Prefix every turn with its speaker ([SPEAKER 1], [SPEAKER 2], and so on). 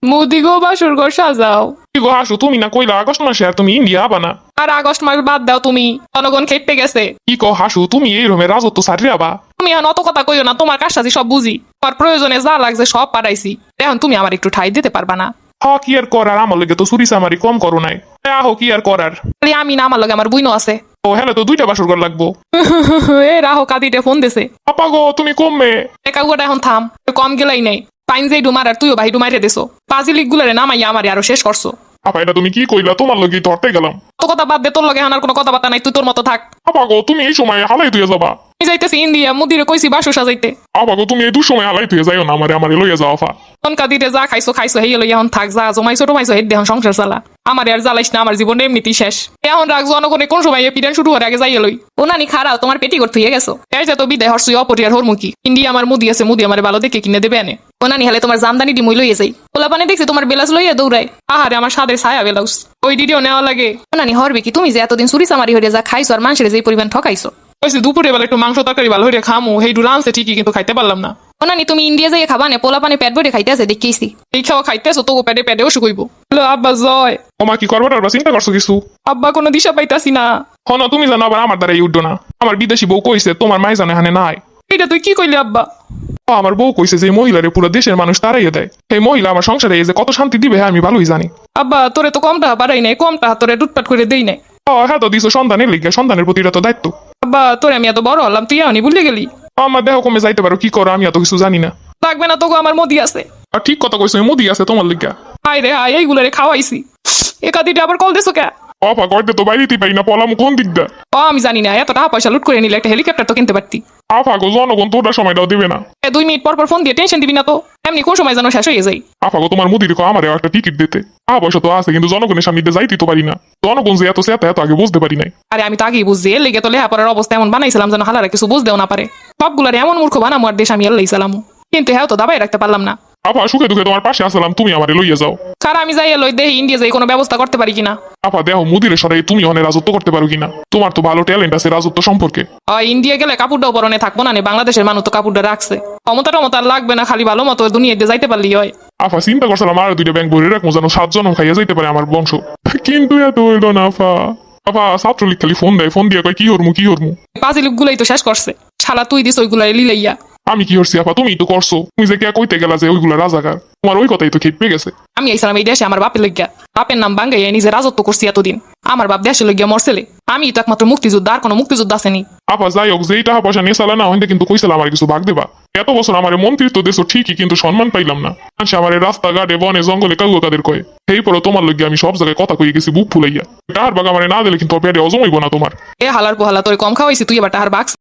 [SPEAKER 1] মুদি গো বাসর ঘর সাজাও।
[SPEAKER 2] কি গো হাসু, তুমি না কইলা আগস্ট মাসে আর তুমি ইন্ডিয়া আবা না?
[SPEAKER 1] আর আগস্ট মাস বাদ দাও তুমি, জনগণ খেপে গেছে।
[SPEAKER 2] কি কো হাসু, তুমি এই রকমের রাজত্ব সারিয়ে আবা?
[SPEAKER 1] তুমি এখন অত কথা কইও না, তোমার কাজটাজি সব বুঝি, তোমার প্রয়োজনে যা লাগছে সব পাঠাইছি, এখন তুমি আমার একটু ঠাই দিতে পারবা না?
[SPEAKER 2] কি আর করার, আমার লগে তো চুরি চামারি কম করো নাই। আহো কি আর করার।
[SPEAKER 1] খালি আমি না, আমার লগে আমার বুইনো আছে।
[SPEAKER 2] ও হ্যালো, তো দুইটা বাসর ঘর লাগবো।
[SPEAKER 1] এ রাহো কাদিতে ফোন দিছে।
[SPEAKER 2] আপা গো তুমি কমবে।
[SPEAKER 1] একা গুয়াটা এখন থাম, কম গেলাই নাই। পাইন যে ডুমার আর তুইও ভাই ডুমাইরে দিছো, পাজিলিক গুলারে নামাইয়া আমারে আরো শেষ করছো।
[SPEAKER 2] আপা এটা তুমি কি কইলা? তোমার লগে ধরতে গেলাম।
[SPEAKER 1] তো কথা বাদ দে, তোর লগে এখন আর কোনো কথাবার্তা নাই, তুই তোর মতো থাক।
[SPEAKER 2] আপা গো তুমি এই সময় হালাই তুই যাবা?
[SPEAKER 1] আমি যাইতেছি ইন্ডিয়া, মুদিরে কইছি বাসু সাজাইতে।
[SPEAKER 2] আপা গো তুমি এই দুসময় হালাই তুই যাইও না, আমারে লইয়া যাও আফা।
[SPEAKER 1] তনকা দিতে যা খাইছো খাইছো, হেই লই এখন থাক, যা জমাইছো টমাইছো হেড দেহন সংসার চালা। আমার আর জ্বালাইস না, আমার জীবন এমনিতেই শেষ। এখন রাখ, জনগণে কোন সময় পিডান শুরু হওয়ার আগে যাইয়ে লই। ও নানি খারাও, তোমার পেটি করতে হয়ে গেছো। এই যে তো বিদায় হরসুই অপরিয়ার হরমুখী। ইন্ডিয়া আমার মুদি আছে, মুদি আমার ভালো দেখে কিনে দেবে আনে। ও নানি হালে তোমার জামদানি ডিমই লইয়ে যাই। ওলা পানে দেখছি তোমার বেলাস লইয়া দৌড়ায়। আহারে আমার সাদের ছায়া বেলাউস, ওই ডিডিও নেওয়া লাগে। ও নানি হরবে কি, তুমি যে এতদিন চুরি চামারি হইয়া যা খাইছো আর মানুষের যে পরিমাণ ঠকাইছো।
[SPEAKER 2] ওইসে দুপুরে বেলা একটু মাংস তরকারি ভালো হইরে খামু, হেই ডু রানছে ঠিকই, কিন্তু খাইতে পারলাম না।
[SPEAKER 1] ও নানি তুমি ইন্ডিয়া যাইয়ে খাবা না, পোলা পানে পেট ভরে খাইতে আছে দেখেছি।
[SPEAKER 2] এই খাওয়া খাইতেছো তো পেটে পেটে অসুখ হইব।
[SPEAKER 1] আব্বা জয়।
[SPEAKER 2] ওমা কি করবার ওরা চিন্তা করছো কিছু?
[SPEAKER 1] আব্বা কোনো দিশা পাইতাছি না।
[SPEAKER 2] হন তুমি জানো আবার আমার দ্বারা উঠো না। আমার বিদেশি বউ কইছে তোমার মাই জানে হানে নাই।
[SPEAKER 1] এটা তুই কি কইলি আব্বা?
[SPEAKER 2] আমার বউ কইছে যে মহিলারে পুরো দেশের মানুষ তারাইয়ে দেয়। এই মহিলা আমার সংসারে এই যে কত শান্তি দিবে আমি ভালোই জানি।
[SPEAKER 1] আব্বা তোরে তো কম টাকা পারাই নাই, কম টাকা তোরে টুটপাট করে দেই নাই।
[SPEAKER 2] হ্যাঁ তো দিছো সন্তানের লিগে, সন্তানের প্রতি এটা তো দায়িত্ব।
[SPEAKER 1] আব্বা তোরে আমি এত বড় হলাম, তুই এখনই ভুলে গেলি।
[SPEAKER 2] আমার দেহ কমে যাইতে পারো, কি করো আমি এত কিছু জানি না।
[SPEAKER 1] লাগবে না তোকে, আমার মোদি আছে।
[SPEAKER 2] আর ঠিক কথা কইছো, মুদি আছে তোমার লিগা।
[SPEAKER 1] হাই রে হাই, এইগুলারে খাওয়াইছি। একাদিটা আবার কল দিছো কে?
[SPEAKER 2] অফা করতে তো বাইরেতেই পারি না, পলাম কোন দিকটা।
[SPEAKER 1] আমি জানি না, এত টাকা পয়সা লুট করে নিলে একটা হেলিকপ্টার তো কিনতে পারতি।
[SPEAKER 2] আফা গো জনগণ তোটা সময়টাও দিবে না।
[SPEAKER 1] 2 মিনিট পর পর ফোন দিয়ে টেনশন দিবি না তো, এমনি কোন সময় যেন শেষ হয়ে যায়।
[SPEAKER 2] আফা গো তোমার মুদি দেখো আমারও একটা টিকিট দিতে। পয়সা তো আছে, কিন্তু জনগণের সামনে দিয়ে যাইতে তো পারি না। জনগণ যে এত সেটা এত আগে বুঝতে পারি নাই।
[SPEAKER 1] আরে আমি তো আগেই বুঝছি, এর লেগে তো লেহাপড়ার অবস্থা এমন বানাইছিলাম যেন হালারা কিছু বুঝতেও না পারে। সবগুলার এমন মূর্খ বানামো আর দেশ আমি এল্লাইছিলাম, কিন্তু হ্যাঁ তো দাবাই রাখতে পারলাম না।
[SPEAKER 2] আপা সুখে দুঃখে তোমার পাশে আসলাম, তুমি আমারে লইয়া যাও।
[SPEAKER 1] কারণ আমি যাই লই দেহি ইন্ডিয়া যাই কোনো ব্যবস্থা করতে পারি কিনা।
[SPEAKER 2] আপা দেহ মুদিরে সরাই তুমি অনেক রাজত্ব করতে পারো কিনা। তোমার তো ভালো ট্যালেন্ট আছে রাজত্ব সম্পর্কে।
[SPEAKER 1] ইন্ডিয়া গেলে কাপড়টাও পরনে থাকবো না, বাংলাদেশের মানুষ তো কাপড়টা রাখছে। ক্ষমতা টমতা আর লাগবে না, খালি ভালো মতো দুনিয়াতে যাইতে পারলি হয়।
[SPEAKER 2] আফা চিন্তা করছিলাম আর 2টা ব্যাংক ভরে রাখবো, যেন 7 জনম খাইয়া যাইতে পারে আমার বংশ। কিন্তু এত হইল না আফা। আফা ছাত্রলীগ খালি ফোন দেয়, ফোন দিয়ে কয় কি হরমু কি হরমু।
[SPEAKER 1] পাজিলিক গুলাই তো শেষ করছে, শালা তুই দিস ওইগুলাই লিলাইয়া।
[SPEAKER 2] আমি কি হরছি আপা? তুমি তো করছো। তুমি যে কে কইতে গেলা যে ওইগুলা রাজাকার, তোমার ওই কথাই তো খেপে গেছে।
[SPEAKER 1] আমি আইসালাম এই দেশে আমার বাপের লইগা, বাপের নাম বাঙ্গাইয়া নিজে রাজত্ব করছি এতদিন। আমার বাপ দেশে লইগা মরছেলে, আমি তো একমাত্র মুক্তিযোদ্ধা, আর কোনো মুক্তিযোদ্ধা আসেনি।
[SPEAKER 2] আপা যাই হোক, যেই টাকা পয়সা নিয়ে চালা না হইতে কিন্তু কইছিলাম আমার কিছু ভাগ দেবা। এত বছর আমার মন্ত্রিত্ব দেশ ঠিকই, কিন্তু সম্মান পাইলাম না। আমার রাস্তাঘাটে বনে জঙ্গলে কাউকে কাদের কয়ে। এই পরে তোমার লইগে আমি সব জায়গায় কথা কইয়ে গেছি বুক ফুলাইয়া। টাহার বাগ আমার না দিলে কিন্তু পেটে অজম হইব না তোমার।
[SPEAKER 1] এ হালার পোহালা তোর কম খাওয়াইছি, তুই এবার টাহার বাক্স